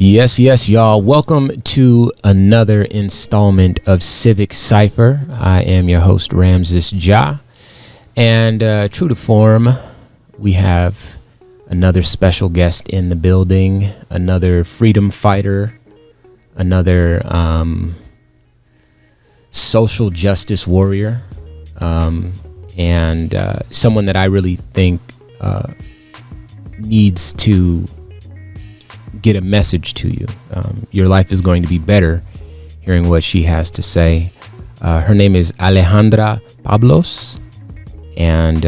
Yes, y'all. Welcome to another installment of Civic Cipher. I am your host, Ramses Ja. And true to form, we have another special guest in the building, another freedom fighter, another social justice warrior, and someone that I really think needs to get a message to you. Your life is going to be better hearing what she has to say. Her name is Alejandra Pablos. And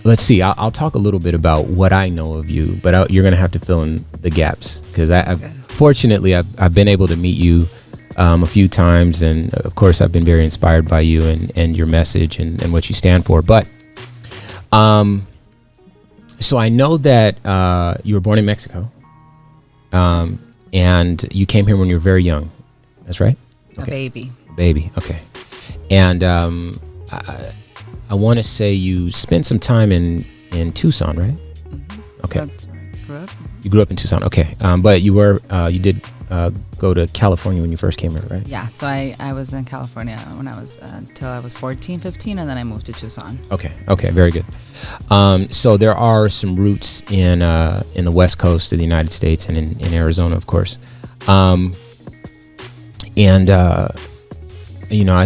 let's see, I'll talk a little bit about what I know of you, but you're going to have to fill in the gaps because fortunately I've been able to meet you a few times. And of course, I've been very inspired by you and your message and what you stand for. But so I know that you were born in Mexico. And you came here when you were very young. That's right? Okay. A baby. Okay. And I want to say you spent some time in Tucson, right? Mm-hmm. Okay. That's where I grew up. You grew up in Tucson. Okay. But you did go to California when you first came here, right? Yeah. So I was in California when I was until I was 14, 15, and then I moved to Tucson. Okay. Very good. So there are some roots in the West Coast of the United States and in Arizona, of course. I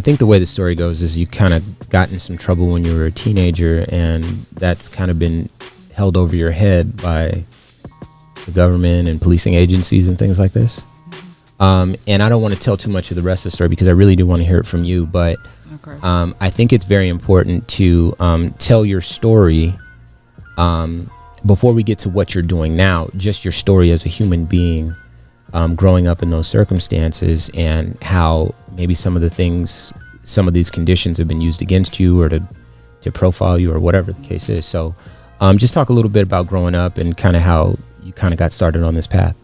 think the way the story goes is you kind of got in some trouble when you were a teenager, and that's kind of been held over your head by the government and policing agencies and things like this. And I don't want to tell too much of the rest of the story because I really do want to hear it from you. But of course. I think it's very important to tell your story before we get to what you're doing now, just your story as a human being growing up in those circumstances and how maybe some of these conditions have been used against you or to profile you or whatever the case is. So just talk a little bit about growing up and kind of how you kind of got started on this path.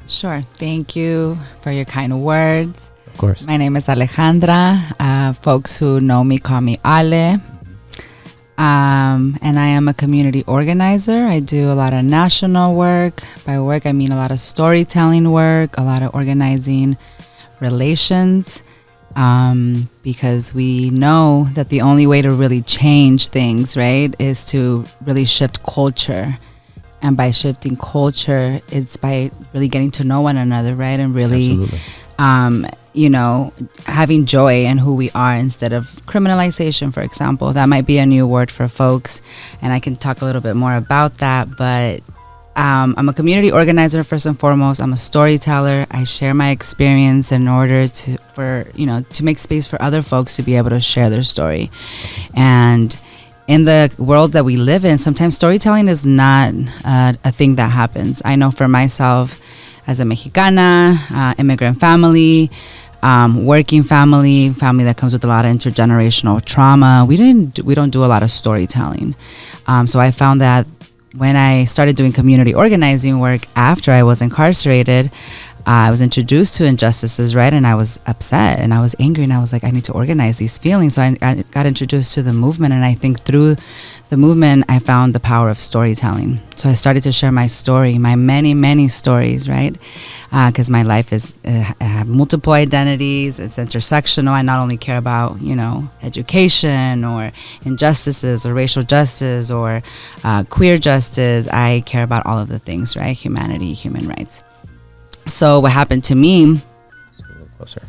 Sure. Thank you for your kind words. Of course. My name is Alejandra. Folks who know me call me Ale. And I am a community organizer. I do a lot of national work. By work, I mean a lot of storytelling work, a lot of organizing relations, because we know that the only way to really change things, right, is to really shift culture. And by shifting culture, it's by really getting to know one another, right? And really, having joy in who we are instead of criminalization, for example. That might be a new word for folks, and I can talk a little bit more about that. But I'm a community organizer first and foremost. I'm a storyteller. I share my experience in order to make space for other folks to be able to share their story. And in the world that we live in, sometimes storytelling is not a thing that happens. I know for myself, as a Mexicana, immigrant family, working family that comes with a lot of intergenerational trauma, we don't do a lot of storytelling. So I found that when I started doing community organizing work after I was incarcerated, I was introduced to injustices, right? And I was upset and I was angry and I was like, I need to organize these feelings. So I got introduced to the movement, and I think through the movement, I found the power of storytelling. So I started to share my story, my many, many stories, right? Because my life I have multiple identities. It's intersectional. I not only care about, education or injustices or racial justice or queer justice. I care about all of the things, right? Humanity, human rights. So what happened to me? Just a little closer.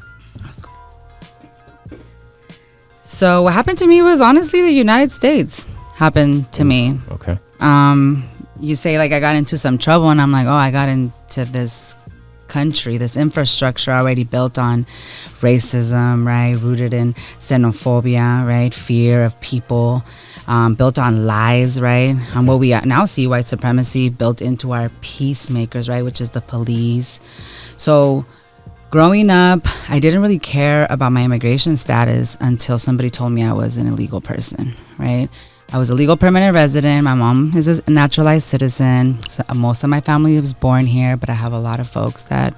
So what happened to me was honestly the United States happened to me. Okay. You say like I got into some trouble, and I'm like, I got into this country, this infrastructure already built on racism, right? Rooted in xenophobia, right? Fear of people. Built on lies, right? On what we now see, white supremacy built into our peacemakers, right? Which is the police. So growing up, I didn't really care about my immigration status until somebody told me I was an illegal person, right? I was a legal permanent resident. My mom is a naturalized citizen. So most of my family was born here, but I have a lot of folks that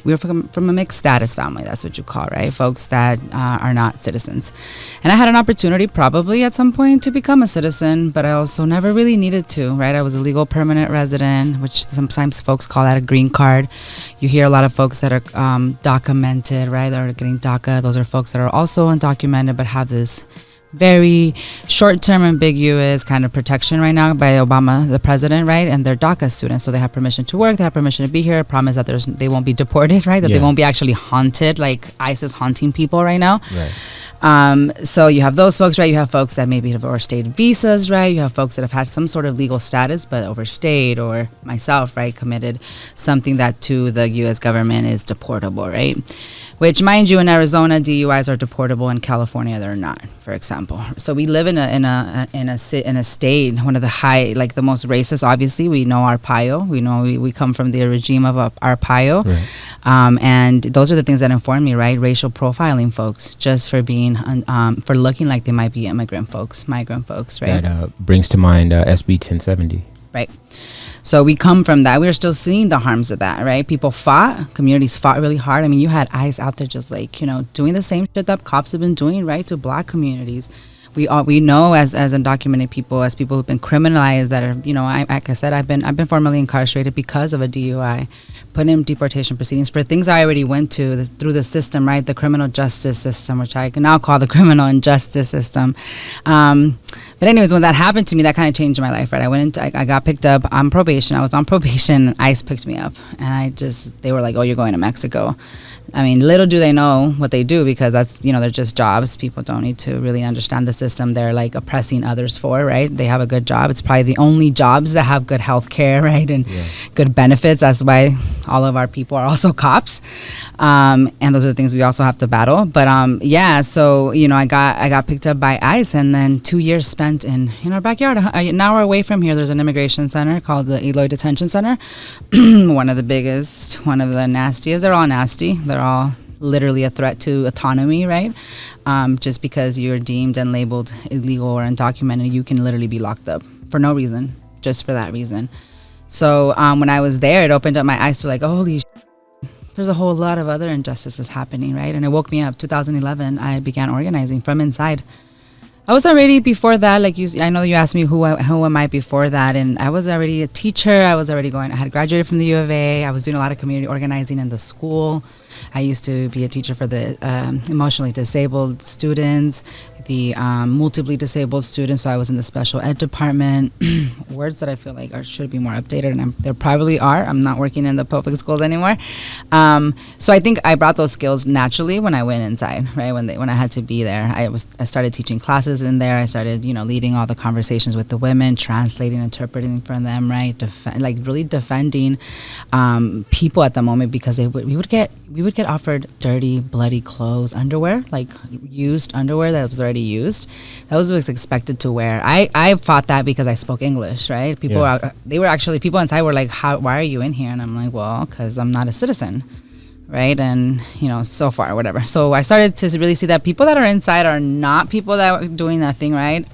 we were from a mixed status family. That's what you call, right? Folks that are not citizens. And I had an opportunity probably at some point to become a citizen, but I also never really needed to, right? I was a legal permanent resident, which sometimes folks call that a green card. You hear a lot of folks that are documented, right? They're getting DACA. Those are folks that are also undocumented but have this very short-term ambiguous kind of protection right now by Obama, the president, right? And they're DACA students, so they have permission to work, they have permission to be here. Promise that they won't be deported, right? That they won't be actually haunted like ICE is haunting people right now. Right. So you have those folks, right? You have folks that maybe have overstayed visas, right? You have folks that have had some sort of legal status but overstayed, or myself, right, committed something that to the U.S. government is deportable, right? Which, mind you, in Arizona, DUIs are deportable. In California, they're not, for example. So we live in a state, one of the the most racist. Obviously, we know Arpaio. We know we come from the regime of Arpaio, right. And those are the things that inform me, right? Racial profiling, folks, just for being for looking like they might be migrant folks, right? That brings to mind SB 1070. Right. So we come from that. We're still seeing the harms of that, right? People fought, communities fought really hard. I mean, you had ICE out there just like, doing the same shit that cops have been doing, right, to black communities. We know as undocumented people, as people who've been criminalized, that are, like I said, I've been formally incarcerated because of a DUI, put in deportation proceedings for things I already went to through the system, right? The criminal justice system, which I can now call the criminal injustice system. But anyways, when that happened to me, that kind of changed my life, right? I got picked up on probation. I was on probation. ICE picked me up, and they were like, "Oh, you're going to Mexico." I mean, little do they know what they do, because that's, they're just jobs. People don't need to really understand the system they're like oppressing others for, right? They have a good job. It's probably the only jobs that have good health care, right? And good benefits. That's why all of our people are also cops. And those are the things we also have to battle. But so, I got picked up by ICE, and then 2 years spent in our backyard. An hour away from here, there's an immigration center called the Eloy Detention Center. One of the biggest, one of the nastiest. They're all nasty. They're all literally a threat to autonomy, right? Just because you're deemed and labeled illegal or undocumented, you can literally be locked up for no reason, just for that reason. So when I was there, it opened up my eyes to like, holy there's a whole lot of other injustices happening, right? And it woke me up. 2011, I began organizing from inside. I was already before that, I know you asked me who am I before that, and I was already a teacher. I had graduated from the U of A. I was doing a lot of community organizing in the school. I used to be a teacher for the emotionally disabled students, the multiply disabled students. So I was in the special ed department. Words that I feel like should be more updated, and there probably are. I'm not working in the public schools anymore. So I think I brought those skills naturally when I went inside, right? When I had to be there, I started teaching classes in there. I started, leading all the conversations with the women, translating, interpreting for them, right? Really defending people at the moment, because we would get offered dirty, bloody clothes, underwear, like used underwear that was already used. That was what was expected to wear. I fought that because I spoke English, right? People inside were like, why are you in here? And I'm like, well, because I'm not a citizen, right? And, so far, whatever. So I started to really see that people that are inside are not people that are doing nothing, right?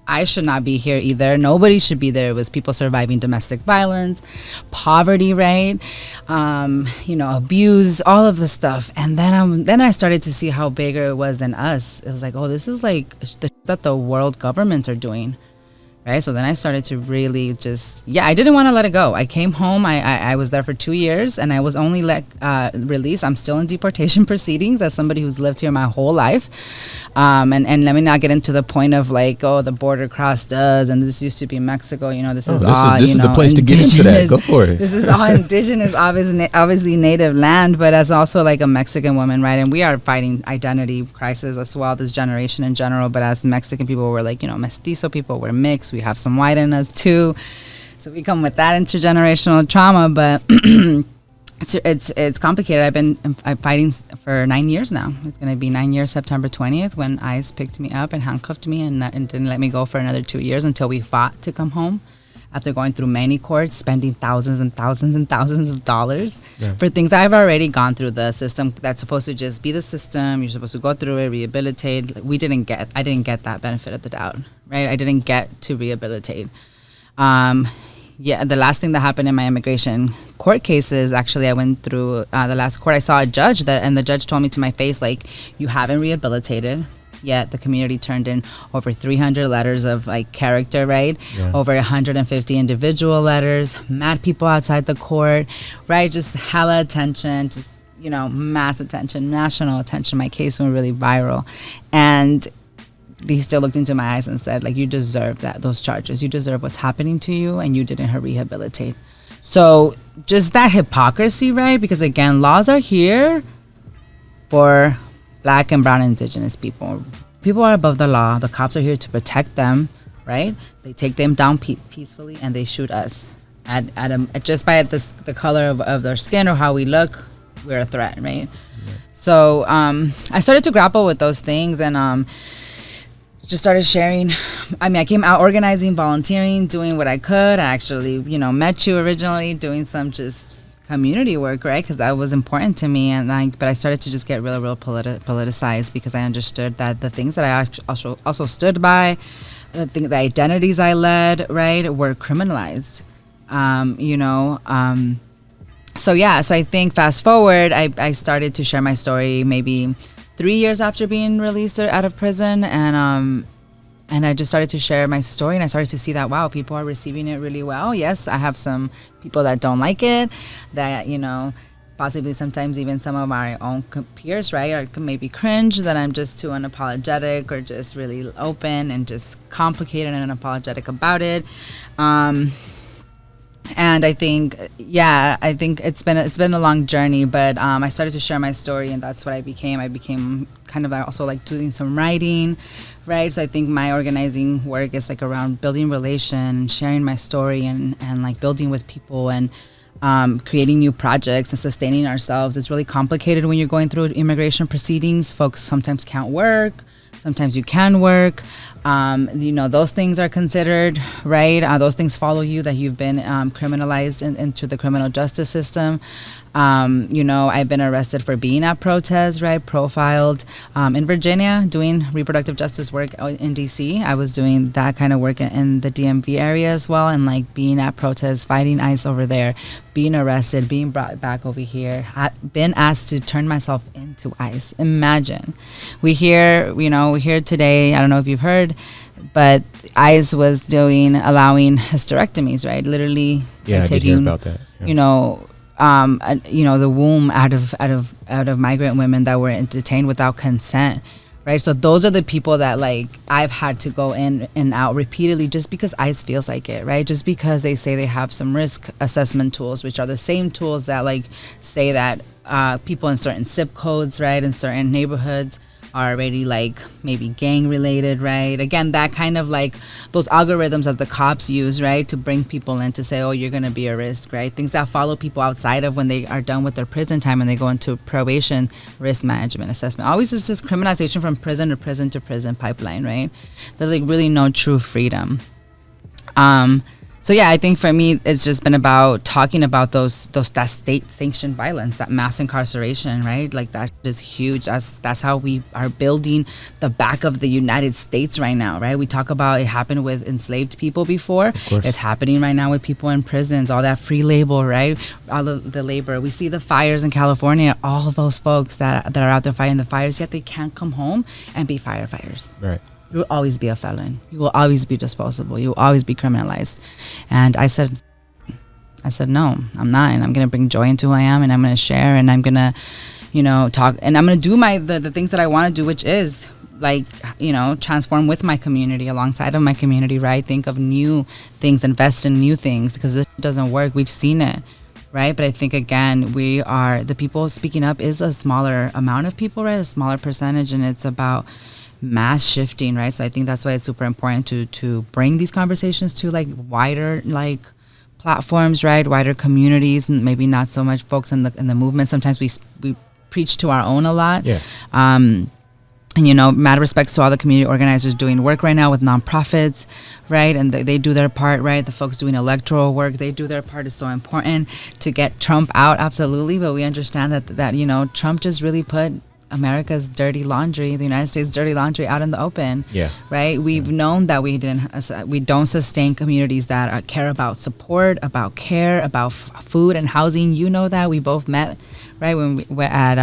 I should not be here either. Nobody should be there. It was people surviving domestic violence, poverty, right? Abuse, all of the stuff. And then I started to see how bigger it was than us. It was like, oh, this is like the shit that the world governments are doing, right? So then I started to really I didn't want to let it go. I came home. I was there for 2 years, and I was only released. I'm still in deportation proceedings as somebody who's lived here my whole life. And let me not get into the point of like, oh, the border crossed us, and this used to be Mexico. This is the place to get into that. Go for it. This is all indigenous, obviously native land, but as also like a Mexican woman, right? And we are fighting identity crisis as well, this generation in general. But as Mexican people, we're like, mestizo people, we're mixed. We have some white in us too, so we come with that intergenerational trauma. But it's complicated. I'm fighting for 9 years now. It's going to be 9 years September 20th when ICE picked me up and handcuffed me and didn't let me go for another 2 years until we fought to come home. after going through many courts, spending thousands and thousands and thousands of dollars for things I've already gone through the system that's supposed to just be the system. You're supposed to go through it, rehabilitate. I didn't get that benefit of the doubt, right? I didn't get to rehabilitate. The last thing that happened in my immigration court cases, actually, I went through the last court. I saw a judge and the judge told me to my face, like, you haven't rehabilitated yet. The community turned in over 300 letters of like character, right? Over 150 individual letters, mad people outside the court, right? Just hella attention, just, mass attention, national attention. My case went really viral. And he still looked into my eyes and said, like, you deserve those charges. You deserve what's happening to you, and you didn't rehabilitate. So just that hypocrisy, right? Because again, laws are here for Black and brown indigenous people. People are above the law. The cops are here to protect them, right? They take them down peacefully, and they shoot us just by the color of their skin or how we look. We're a threat, right? So I started to grapple with those things, and just started sharing. I came out organizing, volunteering, doing what I could. I actually, met you originally doing some just community work, right? Because that was important to me. But I started to just get real politicized, because I understood that the things that I also stood by, the identities I led, right, were criminalized. So I think fast forward, I started to share my story maybe 3 years after being released out of prison, and I just started to share my story, and I started to see that, wow, people are receiving it really well. Yes, I have some people that don't like it, that, possibly sometimes even some of my own peers, right, or maybe cringe that I'm just too unapologetic or just really open and just complicated and unapologetic about it. And I think it's been a long journey, but I started to share my story, and that's what I became. I became kind of also like doing some writing, right? So I think my organizing work is like around building relation, sharing my story, and like building with people, and creating new projects and sustaining ourselves. It's really complicated when you're going through immigration proceedings. Folks sometimes can't work. Sometimes you can work. Those things are considered, right? Those things follow you, that you've been criminalized into the criminal justice system. I've been arrested for being at protests, right? Profiled in Virginia, doing reproductive justice work in DC. I was doing that kind of work in the DMV area as well, and like being at protests, fighting ICE over there, being arrested, being brought back over here. I've been asked to turn myself into ICE. Imagine. We hear today, I don't know if you've heard, but ICE was allowing hysterectomies, right? Literally, I did hear about that. The womb out of migrant women that were detained without consent, right? So those are the people that like I've had to go in and out repeatedly, just because ICE feels like it, right? Just because they say they have some risk assessment tools, which are the same tools that like say that people in certain zip codes, right, in certain neighborhoods are already like maybe gang related, right? Again, that kind of like those algorithms that the cops use, right, to bring people in to say, oh, you're going to be a risk, right? Things that follow people outside of when they are done with their prison time and they go into probation, risk management assessment. Always is just criminalization from prison to prison to prison pipeline, right? There's like really no true freedom. So I think for me, it's just been about talking about that state-sanctioned violence, that mass incarceration, right? Like that is huge. That's how we are building the back of the United States right now, right? We talk about it happened with enslaved people before. It's happening right now with people in prisons. All that free labor, right? All the labor. We see the fires in California. All of those folks that are out there fighting the fires, yet they can't come home and be firefighters. Right. You will always be a felon. You will always be disposable. You will always be criminalized. And I said, no, I'm not. And I'm going to bring joy into who I am, and I'm going to share, and I'm going to, talk, and I'm going to do the things that I want to do, which is like, transform with my community, alongside of my community, right? Think of new things, invest in new things, because it doesn't work. We've seen it. Right. But I think, again, the people speaking up is a smaller amount of people, right? A smaller percentage. And it's about mass shifting, right? So I think that's why it's super important to bring these conversations to like wider like platforms, right? Wider communities, and maybe not so much folks in the movement. Sometimes we preach to our own a lot. And, mad respects to all the community organizers doing work right now with nonprofits, right? And they do their part, right? The folks doing electoral work, they do their part. Is so important to get Trump out, absolutely. But we understand that Trump just really put America's dirty laundry, the United States' dirty laundry, out in the open. Yeah. Right. We've known that we don't sustain communities that care about support, about care, about food and housing. You know that we both met, right, when we were at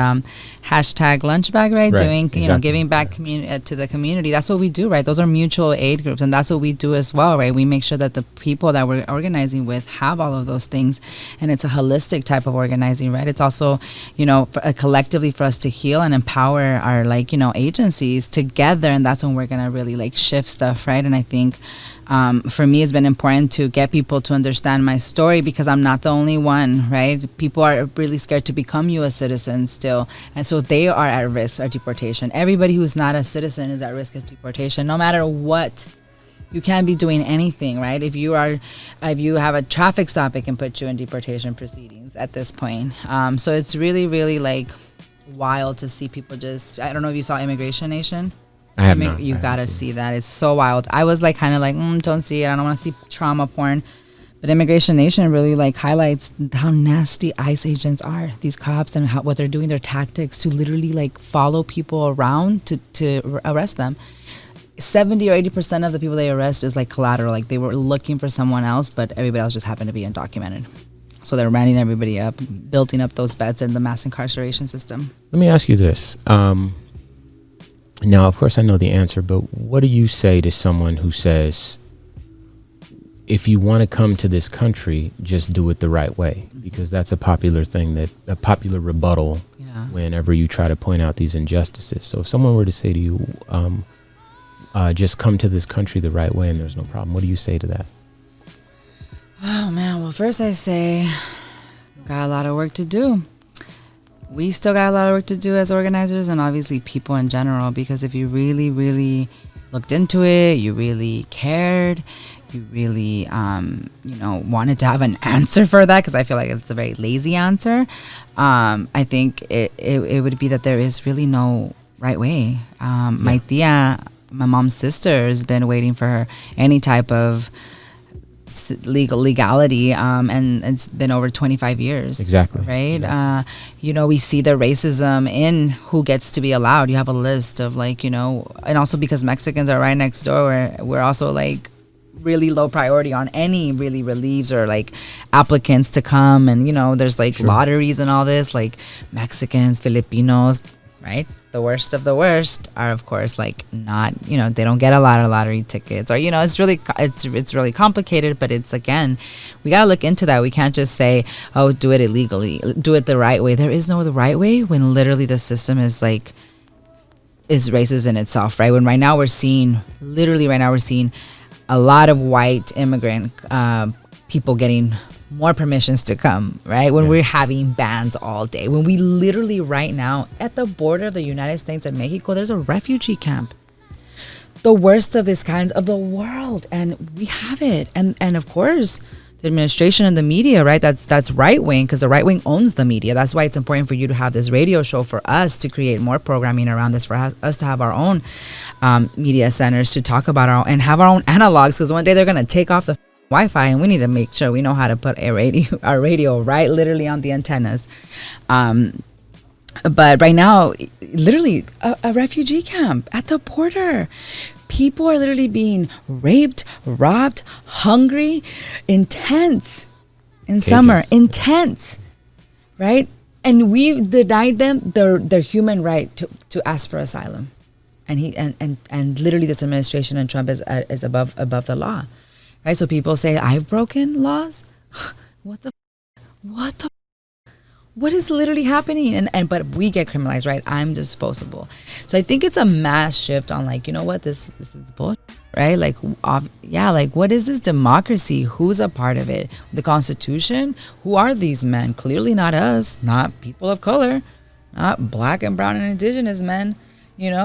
hashtag lunch bag, right? Doing, exactly. Giving back to the community. That's what we do, right? Those are mutual aid groups, and that's what we do as well, right? We make sure that the people that we're organizing with have all of those things, and it's a holistic type of organizing, right? It's also, collectively for us to heal and empower our agencies together, and that's when we're gonna really shift stuff, right? And I think for me, it's been important to get people to understand my story, because I'm not the only one, right? People are really scared to become U.S. citizens still, and so they are at risk of deportation. Everybody who's not a citizen is at risk of deportation, no matter what. You can't be doing anything, right? If you have a traffic stop, it can put you in deportation proceedings at this point. So it's really, really wild to see people just. I don't know if you saw Immigration Nation. I have not. You gotta see that. It's so wild. I was don't see it. I don't want to see trauma porn. But Immigration Nation really highlights how nasty ICE agents are, these cops, and what they're doing, their tactics to literally follow people around to arrest them. 70 or 80% of the people they arrest is collateral. They were looking for someone else, but everybody else just happened to be undocumented. So they're rounding everybody up, building up those beds in the mass incarceration system. Let me ask you this. Now, of course, I know the answer, but what do you say to someone who says, if you want to come to this country, just do it the right way? Because that's a popular thing, a popular rebuttal whenever you try to point out these injustices. So if someone were to say to you, just come to this country the right way and there's no problem, what do you say to that? Oh, man. Well, first I say, got a lot of work to do. We still got a lot of work to do as organizers, and obviously people in general, because if you really, really looked into it, you really cared, you really, wanted to have an answer for that, because I feel like it's a very lazy answer. I think it would be that there is really no right way. My tia, my mom's sister, has been waiting for any type of legality, and it's been over 25 years. Exactly. Right. Yeah. We see the racism in who gets to be allowed. You have a list of and also because Mexicans are right next door, we're also really low priority on any really relieves or applicants to come, and there's sure. lotteries and all this, Mexicans, Filipinos, right? The worst of the worst are, of course, not, they don't get a lot of lottery tickets, or, it's really complicated. But it's, again, we got to look into that. We can't just say, oh, do it illegally, do it the right way. There is no the right way when literally the system is racist in itself, right? When right now we're seeing a lot of white immigrant people getting more permissions to come, right? When we're having bans all day, when we literally right now at the border of the United States and Mexico, there's a refugee camp, the worst of this kinds of the world, and we have it. And of course, the administration and the media, right? That's right wing, because the right wing owns the media. That's why it's important for you to have this radio show, for us to create more programming around this, for us to have our own media centers to talk about and have our own analogs, because one day they're gonna take off the Wi-Fi, and we need to make sure we know how to put our radio right literally on the antennas. But right now, literally a refugee camp at the border. People are literally being raped, robbed, hungry, intense in summer, intense, right? And we denied them their human right to ask for asylum, and literally this administration and Trump is above the law. Right, so people say I've broken laws. What is literally happening? But we get criminalized, right? I'm disposable. So I think it's a mass shift on this is bullshit, right? What is this democracy? Who's a part of it? The Constitution? Who are these men? Clearly not us, not people of color, not black and brown and indigenous men.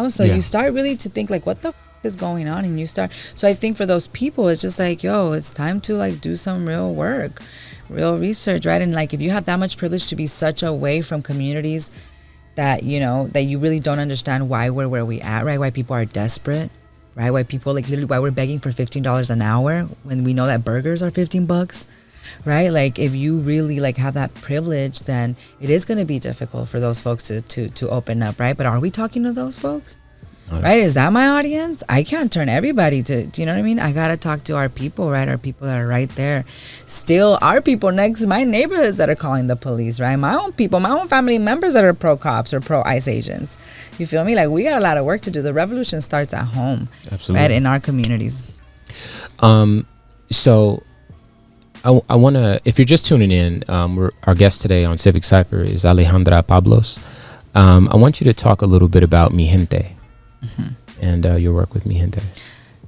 So you start really to think what the is going on, and you start. So I think for those people, it's just it's time to do some real work, real research, right? And if you have that much privilege to be such away from communities that, you know, that you really don't understand why we're where we at, right? Why people are desperate, right? Why people like literally why we're begging for $15 an hour when we know that burgers are $15, right? Like if you really like have that privilege, then it is going to be difficult for those folks to open up, right? But are we talking to those folks? Right? Is that my audience? I can't turn everybody to, do you know what I mean? I got to talk to our people, right? Our people that are right there. Still, our people next to my neighborhoods that are calling the police, right? My own people, my own family members that are pro cops or pro ICE agents. You feel me? Like we got a lot of work to do. The revolution starts at home. Absolutely. Right? In our communities. So I want to, if you're just tuning in, our guest today on Civic Cipher is Alejandra Pablos. I want you to talk a little bit about Mi Gente. And your work with Mi Gente.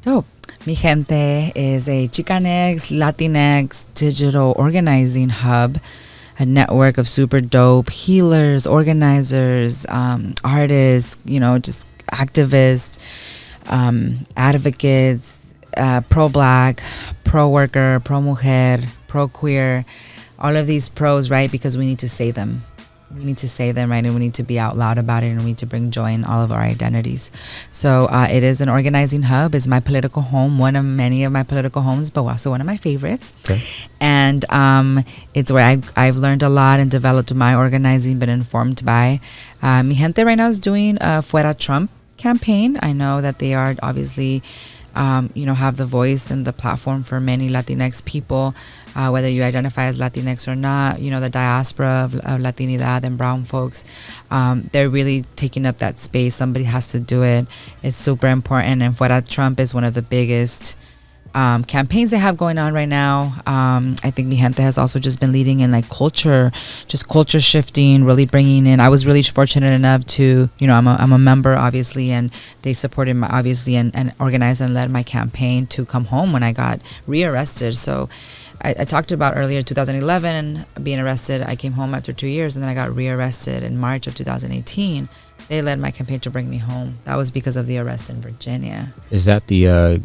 Dope. Mi Gente is a Chicanx, Latinx digital organizing hub, a network of super dope healers, organizers, artists, you know, just activists, advocates, pro-black, pro-worker, pro-mujer, pro-queer, all of these pros, right? Because we need to say them. We need to say them, right? And we need to be out loud about it, and we need to bring joy in all of our identities. So it is an organizing hub. It's my political home, one of many of my political homes, but also one of my favorites. Okay. And it's where I've learned a lot and developed my organizing, been informed by. Mi Gente right now is doing a Fuera Trump campaign. I know that they are obviously, you know, have the voice and the platform for many Latinx people. Whether you identify as Latinx or not, you know, the diaspora of Latinidad and brown folks, they're really taking up that space. Somebody has to do it. It's super important. And Fuera Trump is one of the biggest campaigns they have going on right now. I think Mi Gente has also just been leading in like culture shifting, really bringing in. I was really fortunate enough to, you know, I'm a member obviously, and they supported my obviously and organized and led my campaign to come home when I got rearrested. So I talked about earlier 2011 and being arrested. I came home after 2 years, and then I got rearrested in March of 2018. They led my campaign to bring me home. That was because of the arrest in Virginia. Is that the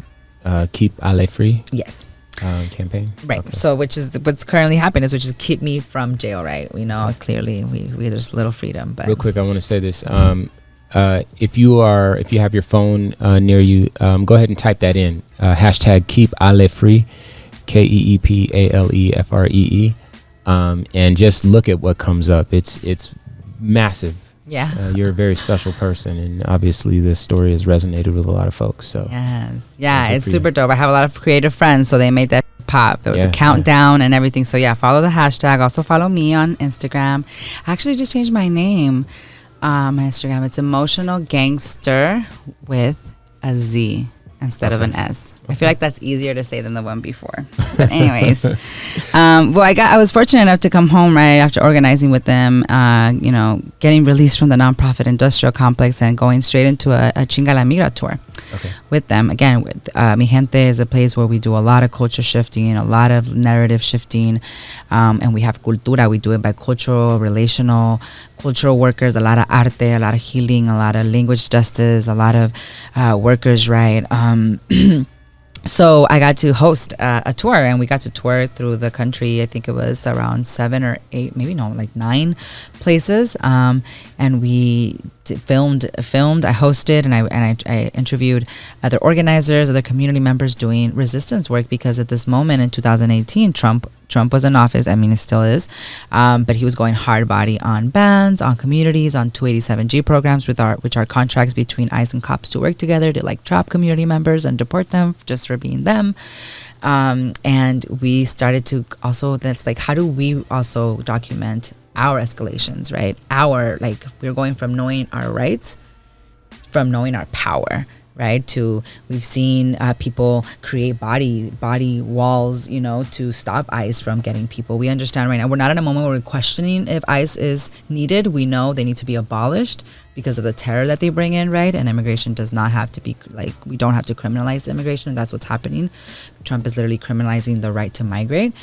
Keep Ale Free? Yes. Campaign? Right. Okay. So which is what's currently happening is which is keep me from jail, right? We know clearly we there's little freedom. But real quick, I want to say this. If you have your phone near you, go ahead and type that in. Hashtag Keep Ale Free. KEEPALEFREE, and just look at what comes up. It's massive. Yeah. You're a very special person, and obviously this story has resonated with a lot of folks. So yes, yeah, it's super dope. I have a lot of creative friends, so they made that pop. It was a countdown and everything. So yeah, follow the hashtag. Also follow me on Instagram. I actually just changed my name. My Instagram. It's Emotional Gangster with a Z instead of an S. I feel like that's easier to say than the one before. But anyways, well, I was fortunate enough to come home right after organizing with them, you know, getting released from the nonprofit industrial complex and going straight into a Chinga la Migra tour with them. Again, Mi Gente is a place where we do a lot of culture shifting, a lot of narrative shifting, and we have cultura. We do it by cultural workers, a lot of arte, a lot of healing, a lot of language justice, a lot of workers, right? So I got to host a tour, and we got to tour through the country. I think it was around 7 or 8, maybe no, like 9 places. And we filmed. I hosted, and I interviewed other organizers, other community members doing resistance work, because at this moment in 2018, Trump was in office. I mean, it still is, but he was going hard body on bans, on communities, on 287G programs, which are contracts between ICE and cops to work together to like trap community members and deport them just for being them. And we started to also, that's like, how do we also document our escalations, right? We're going from knowing our rights, from knowing our power, right? To we've seen people create body walls, you know, to stop ICE from getting people. We understand right now we're not in a moment where we're questioning if ICE is needed. We know they need to be abolished because of the terror that they bring in, right? And immigration does not have to be like, we don't have to criminalize immigration. That's what's happening. Trump is literally criminalizing the right to migrate.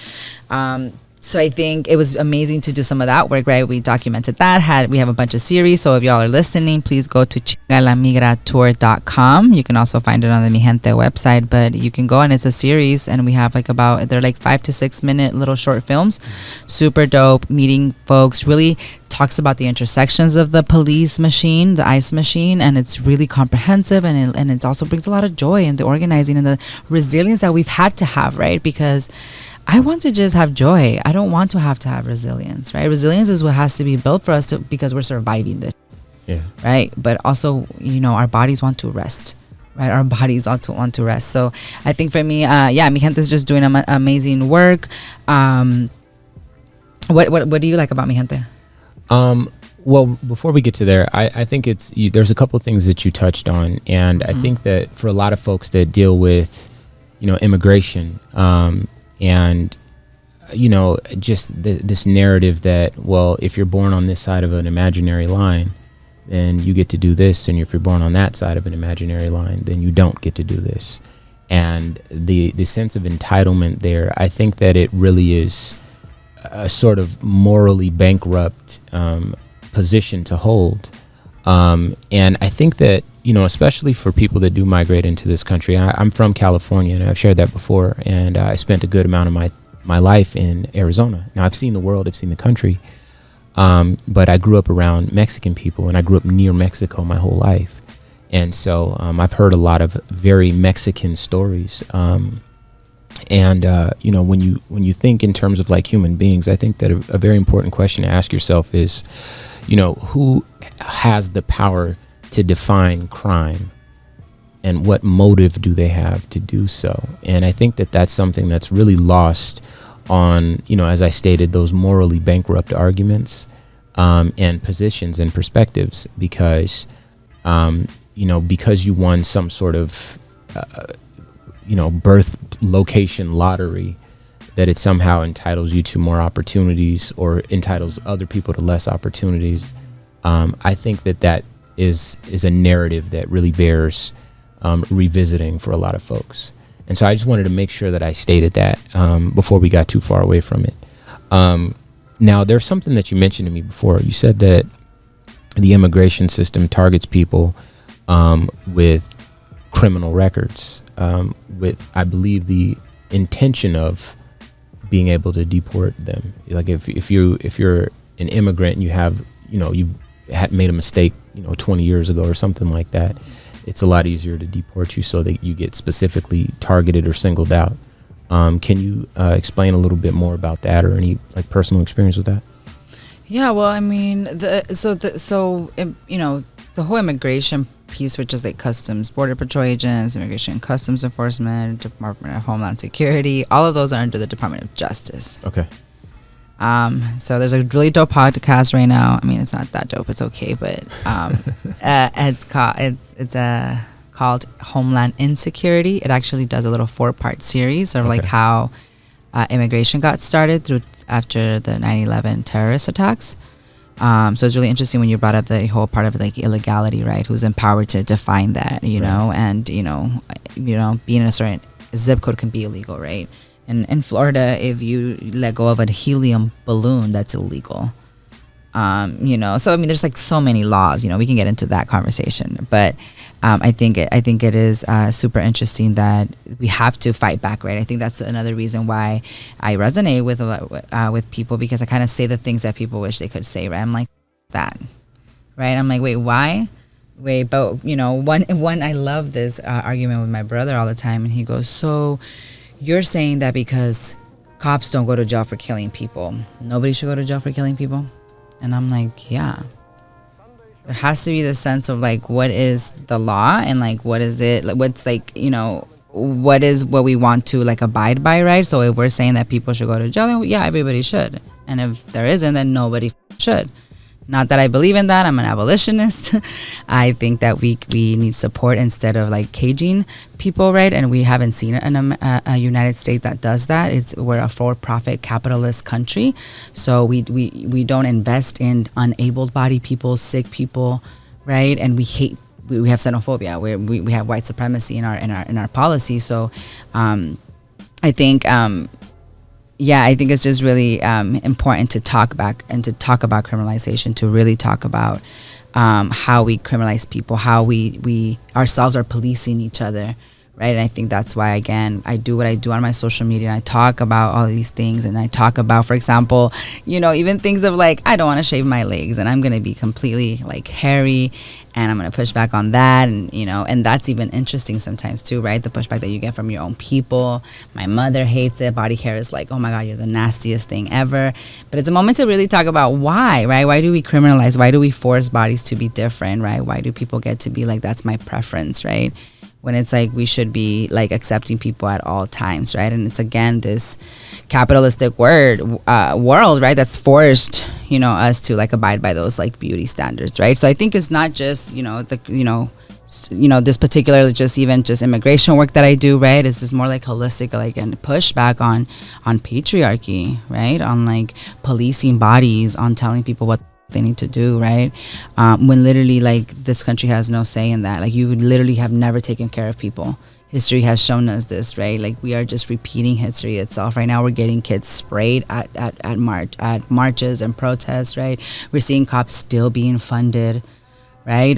So I think it was amazing to do some of that work, right? We documented that. We have a bunch of series. So if y'all are listening, please go to chingalamigratour.com. You can also find it on the Mi Gente website, but you can go, and it's a series, and we have they're like 5 to 6 minute little short films. Super dope, meeting folks, really talks about the intersections of the police machine, the ICE machine, and it's really comprehensive, and it also brings a lot of joy in the organizing and the resilience that we've had to have, right? Because I want to just have joy. I don't want to have resilience, right? Resilience is what has to be built for us because we're surviving this, right? But also, our bodies want to rest, right? Our bodies also want to rest. So I think for me, Mi Gente is just doing amazing work. What do you like about Mi Gente? Well, before we get to there, I think there's a couple of things that you touched on, and I think that for a lot of folks that deal with, immigration, and just this narrative that, well, if you're born on this side of an imaginary line, then you get to do this, and if you're born on that side of an imaginary line, then you don't get to do this. And the sense of entitlement there, I think that it really is a sort of morally bankrupt position to hold. And I think that, especially for people that do migrate into this country, I'm from California, and I've shared that before, and I spent a good amount of my life in Arizona. Now, I've seen the world, I've seen the country, but I grew up around Mexican people, and I grew up near Mexico my whole life. And so I've heard a lot of very Mexican stories. And when you think in terms of like human beings, I think that a very important question to ask yourself is, who has the power to define crime, and what motive do they have to do so? And I think that that's something that's really lost on, as I stated, those morally bankrupt arguments and positions and perspectives, because because you won some sort of birth location lottery, that it somehow entitles you to more opportunities or entitles other people to less opportunities. I think that is a narrative that really bears revisiting for a lot of folks. And so I just wanted to make sure that I stated that before we got too far away from it. Now, there's something that you mentioned to me before. You said that the immigration system targets people with criminal records, with, I believe, the intention of being able to deport them. Like if you're an immigrant and you have, you've made a mistake, 20 years ago or something like that, it's a lot easier to deport you so that you get specifically targeted or singled out. Can you explain a little bit more about that, or any like personal experience with that? Yeah, well, I mean, the whole immigration piece, which is like Customs, Border Patrol agents, Immigration and Customs Enforcement, Department of Homeland Security, all of those are under the Department of Justice. Okay. So there's a really dope podcast right now. I mean, it's not that dope, it's okay, but it's called Homeland Insecurity. It actually does a little 4-part series of like how immigration got started after the 9/11 terrorist attacks. So it's really interesting when you brought up the whole part of like illegality, right? Who's empowered to define that, know, and being in a certain zip code can be illegal, right? And in Florida, if you let go of a helium balloon, that's illegal. So I mean, there's like so many laws. We can get into that conversation, but I think it is super interesting that we have to fight back, right? I think that's another reason why I resonate with a lot with people, because I kind of say the things that people wish they could say, right? I'm like that, right? I'm like, wait, why? Wait, but one I love this argument with my brother all the time, and he goes, so you're saying that because cops don't go to jail for killing people, nobody should go to jail for killing people? And I'm like, yeah. There has to be the sense of like, what is the law, and like, what is it? Like, what's like, what is what we want to like abide by, right? So if we're saying that people should go to jail, then yeah, everybody should. And if there isn't, then nobody should. Not that I believe in that. I'm an abolitionist. I think that we need support instead of like caging people, right? And we haven't seen it in a United States that does that. We're a for-profit capitalist country, so we don't invest in unable bodied people, sick people, right? And we have xenophobia. We have white supremacy in our policy. So I think. I think it's just really important to talk about criminalization, to really talk about how we criminalize people, how we ourselves are policing each other, right? And I think that's why, again, I do what I do on my social media, and I talk about all these things, and I talk about, for example, even things of like, I don't want to shave my legs, and I'm going to be completely like hairy, and I'm going to push back on that. And and that's even interesting sometimes too, right? The pushback that you get from your own people. My mother hates it. Body hair is like, oh my God, you're the nastiest thing ever. But it's a moment to really talk about why, right? Why do we criminalize? Why do we force bodies to be different, right? Why do people get to be like, that's my preference, right? When it's like we should be like accepting people at all times, right? And it's, again, this capitalistic world, right, that's forced us to like abide by those like beauty standards, right? So I think it's not just this particular just immigration work that I do, right? It's just more like holistic, like, and pushback on patriarchy, right? On like policing bodies, on telling people what they need to do, right? When literally like this country has no say in that. Like, you literally have never taken care of people. History has shown us this, right? Like, we are just repeating history itself. Right now we're getting kids sprayed at marches and protests, right? We're seeing cops still being funded, right?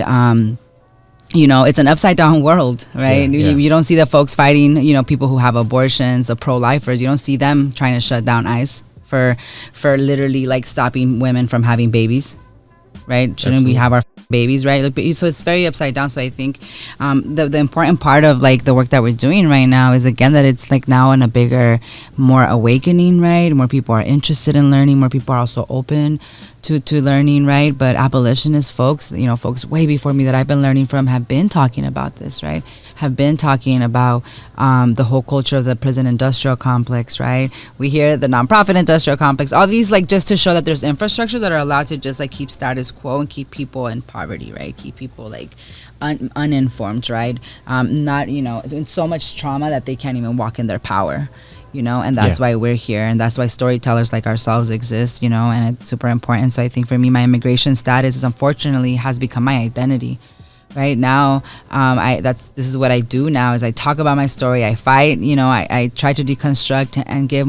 It's an upside down world, right? You don't see the folks fighting, people who have abortions, the pro-lifers. You don't see them trying to shut down ICE for literally like stopping women from having babies, right? Shouldn't we have our babies, right? So it's very upside down. So I think the important part of like the work that we're doing right now is, again, that it's like now in a bigger, more awakening, right? More people are interested in learning. More people are also open to learning, right? But abolitionist folks, folks way before me that I've been learning from, have been talking about this, right? Have been talking about the whole culture of the prison industrial complex, right? We hear the nonprofit industrial complex, all these, like, just to show that there's infrastructures that are allowed to just like keep status quo and keep people in poverty, right? Keep people like uninformed, right? Not, in so much trauma that they can't even walk in their power. And that's why we're here, and that's why storytellers like ourselves exist, and it's super important. So I think for me, my immigration status is, unfortunately, has become my identity. Right now, this is what I do now, is I talk about my story. I fight, I try to deconstruct and give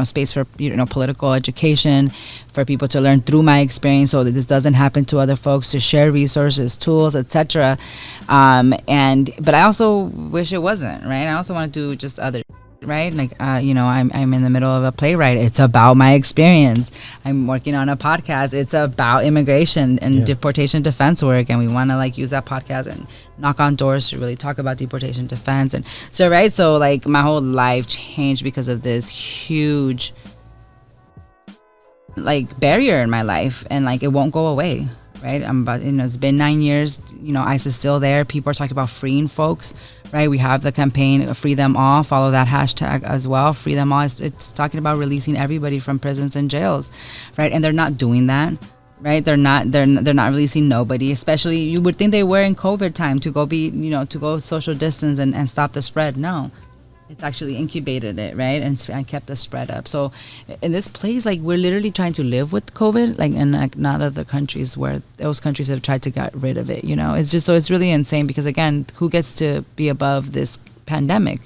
space for, political education, for people to learn through my experience, so that this doesn't happen to other folks, to share resources, tools, etc. But I also wish it wasn't, right? I also want to do just other, right? Like, I'm in the middle of a playwright. It's about my experience. I'm working on a podcast. It's about immigration and deportation defense work. And we want to like use that podcast and knock on doors to really talk about deportation defense. And so, right. So like my whole life changed because of this huge like barrier in my life, and like it won't go away. Right, it's been 9 years. ICE is still there. People are talking about freeing folks. Right, we have the campaign "Free Them All." Follow that hashtag as well. Free them all. It's talking about releasing everybody from prisons and jails, right? And they're not doing that. Right, they're not releasing nobody. Especially, you would think they were in COVID time to go to go social distance and stop the spread. No. It's actually incubated it, right, and kept the spread up. So in this place, like, we're literally trying to live with COVID, like, in like not other countries where those countries have tried to get rid of it. It's just, so it's really insane, because again, who gets to be above this pandemic?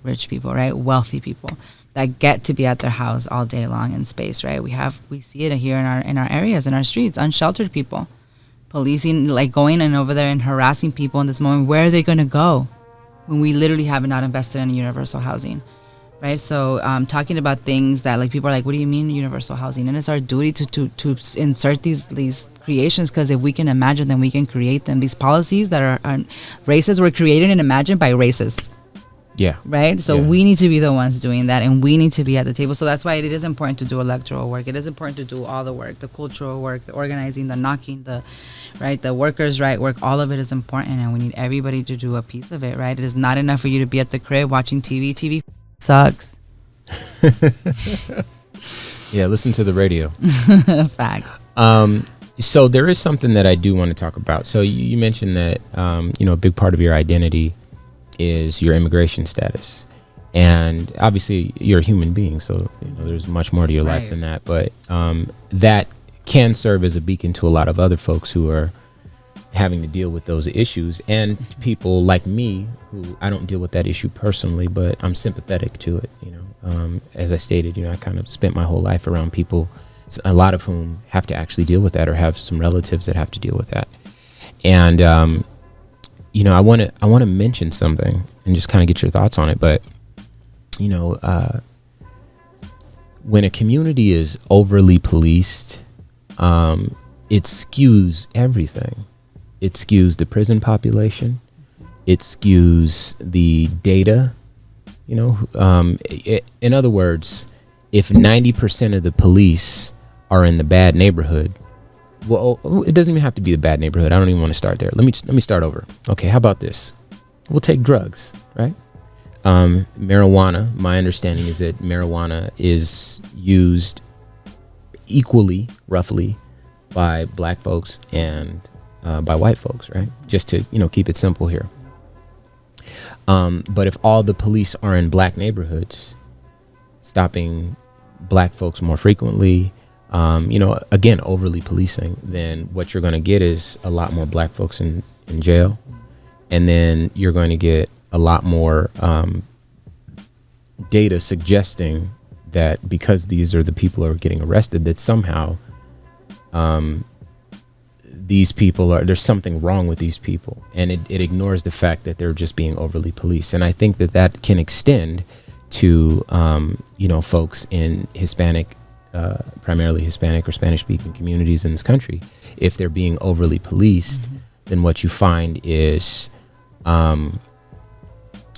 Rich people, right? Wealthy people that get to be at their house all day long in space, right? We see it here in our areas, in our streets, unsheltered people, policing, like going and over there and harassing people in this moment. Where are they going to go when we literally have not invested in universal housing, right? So talking about things that like people are like, what do you mean universal housing? And it's our duty to insert these creations, because if we can imagine them, we can create them. These policies that are racist were created and imagined by racists. Yeah. Right? So we need to be the ones doing that, and we need to be at the table. So that's why it is important to do electoral work. It is important to do all the work, the cultural work, the organizing, the knocking, the workers' right work. All of it is important, and we need everybody to do a piece of it, right? It is not enough for you to be at the crib watching TV. TV sucks. Yeah, listen to the radio. Facts. So there is something that I do want to talk about. So you mentioned that, a big part of your identity is your immigration status, and obviously you're a human being, so there's much more to your life than that, but that can serve as a beacon to a lot of other folks who are having to deal with those issues, and people like me who I don't deal with that issue personally, but I'm sympathetic to it. As I stated, I kind of spent my whole life around people, a lot of whom have to actually deal with that, or have some relatives that have to deal with that. And I want to mention something and just kind of get your thoughts on it. But when a community is overly policed, it skews everything. It skews the prison population. It skews the data. In other words, if 90% of the police are in the bad neighborhood, well, it doesn't even have to be the bad neighborhood. I don't even want to start there. Let me start over. Okay, how about this? We'll take drugs, right? Marijuana. My understanding is that marijuana is used equally, roughly, by black folks and by white folks, right? Just to keep it simple here. But if all the police are in black neighborhoods, stopping black folks more frequently, again, overly policing, then what you're going to get is a lot more black folks in jail. And then you're going to get a lot more data suggesting that because these are the people who are getting arrested, that somehow these people there's something wrong with these people, and it ignores the fact that they're just being overly policed. And I think that can extend to folks in Hispanic, primarily Hispanic or Spanish speaking communities in this country. If they're being overly policed, then what you find is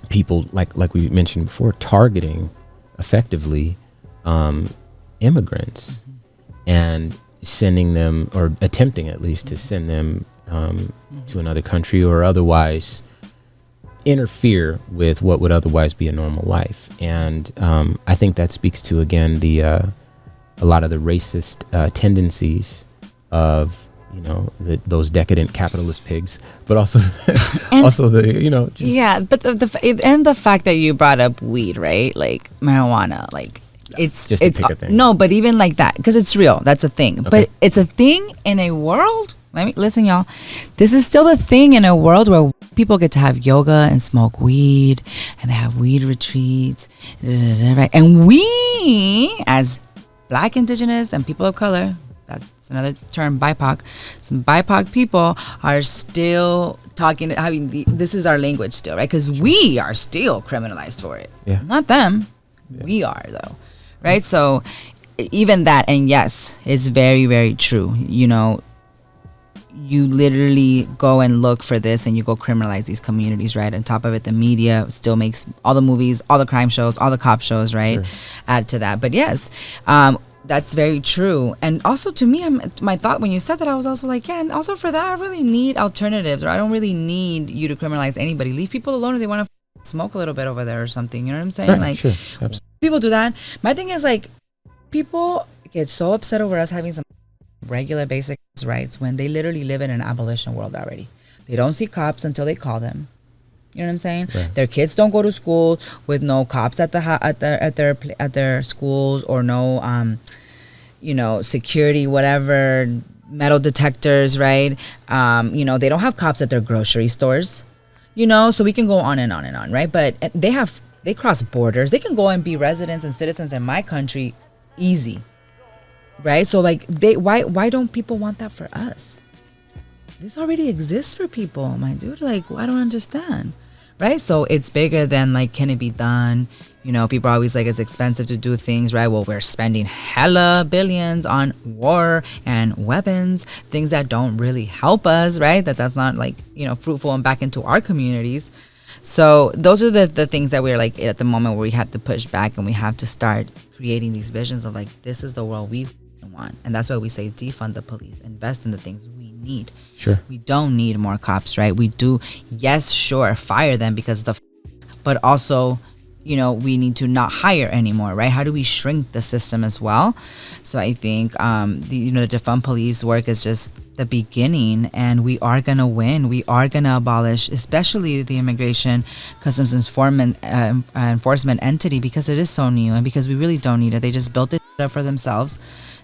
people like we mentioned before, targeting effectively immigrants and sending them, or attempting at least to send them to another country, or otherwise interfere with what would otherwise be a normal life. And I think that speaks to, again, a lot of the racist tendencies of those decadent capitalist pigs, but also also the but the fact that you brought up weed, right? Like marijuana, like it's just to pick a thing. No, but even like that, because it's real, that's a thing. Okay. But it's a thing in a world. Listen, y'all, this is still a thing in a world where people get to have yoga and smoke weed, and they have weed retreats, right? And we, as Black, Indigenous, and people of color, that's another term, BIPOC, some BIPOC people are still talking, this is our language still, right? Because we are still criminalized for it. Yeah. Not them. Yeah. We are, though. Right? So even that, and yes, it's very, very true. You literally go and look for this and you go criminalize these communities, right? On top of it, the media still makes all the movies, all the crime shows, all the cop shows, right? Sure. Add to that. But yes, that's very true. And also to me, my thought when you said that, I was also like, yeah, and also for that, I really need alternatives, or I don't really need you to criminalize anybody. Leave people alone if they want to smoke a little bit over there or something. You know what I'm saying? Right, like, sure. Absolutely. People do that. My thing is, like, people get so upset over us having some regular basic rights when they literally live in an abolition world already. They don't see cops until they call them. You know what I'm saying? Right. Their kids don't go to school with no cops at their schools, or no security, whatever, metal detectors, right? They don't have cops at their grocery stores. So we can go on and on and on, right? But they cross borders. They can go and be residents and citizens in my country easy, right? So like why don't people want that for us? This already exists for people, my dude. Like, I don't understand, right? So it's bigger than like, can it be done? People are always like, it's expensive to do things, right? Well, we're spending hella billions on war and weapons, things that don't really help us, right? That's not like, fruitful and back into our communities. So those are the things that we're like at the moment where we have to push back, and we have to start creating these visions of like, this is the world we want. And that's why we say defund the police, invest in the things we need. Sure. We don't need more cops, right? We do. Yes, sure. Fire them because but also, we need to not hire anymore, right? How do we shrink the system as well? So I think, the defund police work is just the beginning, and we are going to win. We are going to abolish, especially the Immigration Customs Enforcement entity, because it is so new and because we really don't need it. They just built it up for themselves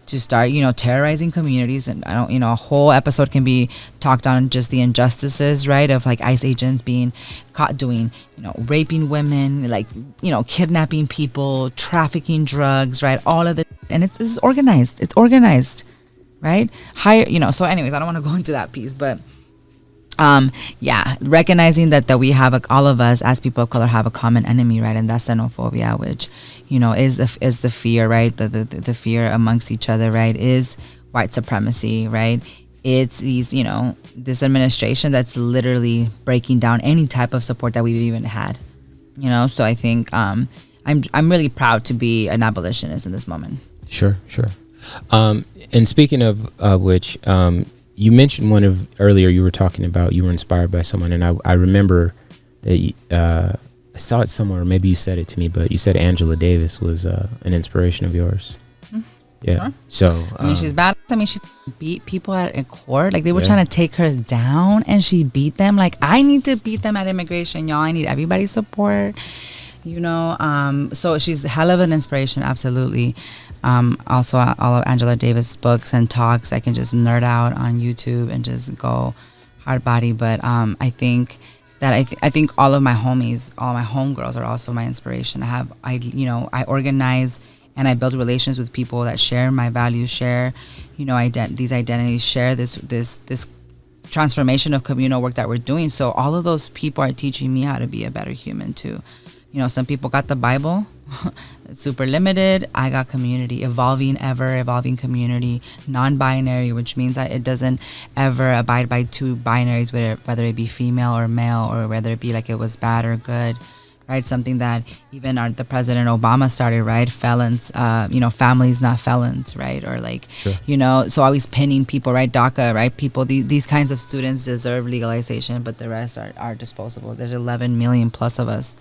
to start, terrorizing communities. And a whole episode can be talked on just the injustices, right? Of like ICE agents being caught doing, raping women, like, kidnapping people, trafficking drugs, right? All of the, and it's organized. It's organized, right? So anyways, I don't want to go into that piece, but Yeah, recognizing that we have all of us as people of color have a common enemy, right? And that's xenophobia, which, you know, is the fear, right? The fear amongst each other, right? Is white supremacy, right? It's these, you know, this administration that's literally breaking down any type of support that we've even had, you know. So I think I'm really proud to be an abolitionist in this moment. Sure. And speaking of which, you mentioned earlier you were talking about you were inspired by someone, and I remember that I saw it somewhere, maybe you said it to me, but you said Angela Davis was an inspiration of yours. Yeah. Sure. So I mean, she's bad. I mean, she beat people in court. Like, they were trying to take her down, and she beat them. Like, I need to beat them at immigration, y'all. I need everybody's support. You know, so she's a hell of an inspiration, absolutely. Also, all of Angela Davis' books and talks, I can just nerd out on YouTube and just go hard body. But I think that I think all of my homies, all my homegirls are also my inspiration. I organize and I build relations with people that share my values, share, you know, these identities, share this transformation of communal work that we're doing. So all of those people are teaching me how to be a better human too. You know, some people got the Bible, super limited. I got community, ever evolving community, non-binary, which means that it doesn't ever abide by two binaries, whether it be female or male, or whether it be like it was bad or good, right? Something that even the President Obama started, right? Felons, you know, families, not felons, right? Or like, sure. You know, so always pinning people, right? DACA, right? People, these kinds of students deserve legalization, but the rest are disposable. There's 11 million plus of us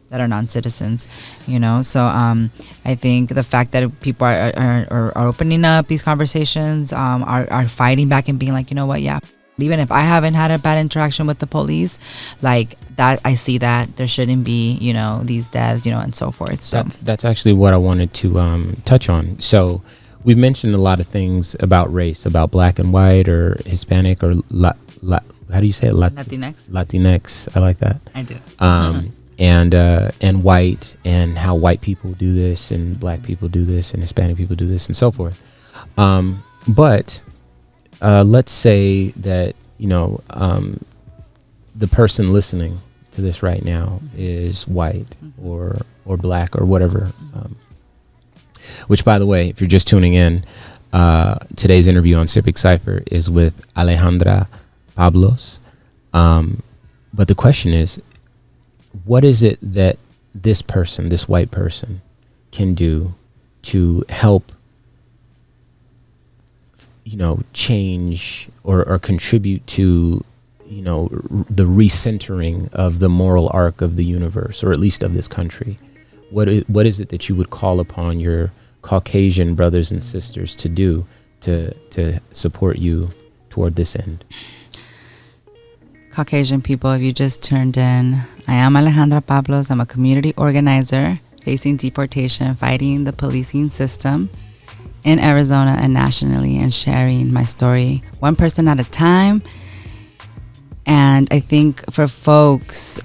that are non-citizens, you know. So I think the fact that people are opening up these conversations, are fighting back and being like, you know what, yeah, even if I haven't had a bad interaction with the police, like that, I see that there shouldn't be, you know, these deaths, you know, and so forth. So that's actually what I wanted to touch on. So we've mentioned a lot of things about race, about black and white, or Hispanic, or how do you say it? Latinx. I like that. I do. And white, and how white people do this, and black people do this, and Hispanic people do this, and so forth. But let's say that, you know, the person listening to this right now is white or black or whatever. Which, by the way, if you're just tuning in, today's interview on Civic Cipher is with Alejandra Pablos. But the question is, what is it that this white person, can do to help, you know, change or contribute to, you know, the recentering of the moral arc of the universe, or at least of this country? What is it that you would call upon your Caucasian brothers and sisters to do to support you toward this end? Caucasian people, if you just turned in, I am Alejandra Pablos. I'm a community organizer facing deportation, fighting the policing system in Arizona and nationally, and sharing my story one person at a time. And I think for folks,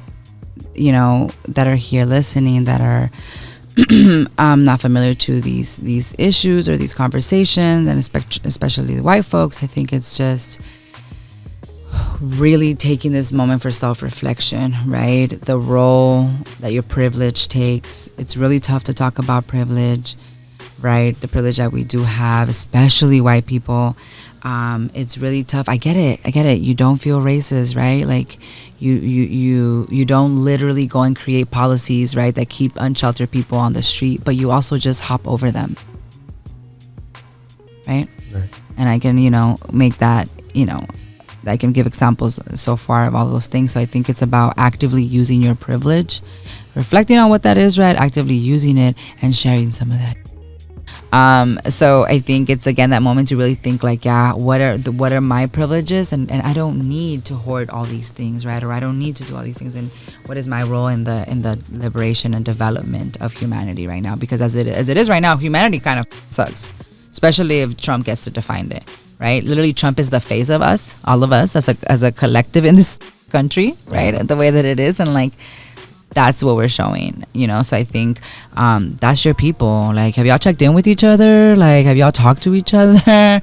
you know, that are here listening, that are not familiar to these issues or these conversations, and especially the white folks, I think it's just really taking this moment for self-reflection, right? The role that your privilege takes. It's really tough to talk about privilege, right? The privilege that we do have, especially white people. It's really tough. I get it. You don't feel racist, right? Like you don't literally go and create policies, right, that keep unsheltered people on the street, but you also just hop over them, right? And I can, you know, make that, you know, I can give examples so far of all those things. So I think it's about actively using your privilege, reflecting on what that is, right? Actively using it and sharing some of that. So I think it's, again, that moment to really think like, yeah, what are my privileges, and I don't need to hoard all these things, right? Or I don't need to do all these things, and what is my role in the liberation and development of humanity right now? Because as it is right now, humanity kind of sucks, especially if Trump gets to define it. Right, literally, Trump is the face of us, all of us, as a collective in this country, right? The way that it is, and like that's what we're showing, you know. So I think that's your people. Like, have y'all checked in with each other? Like, have y'all talked to each other?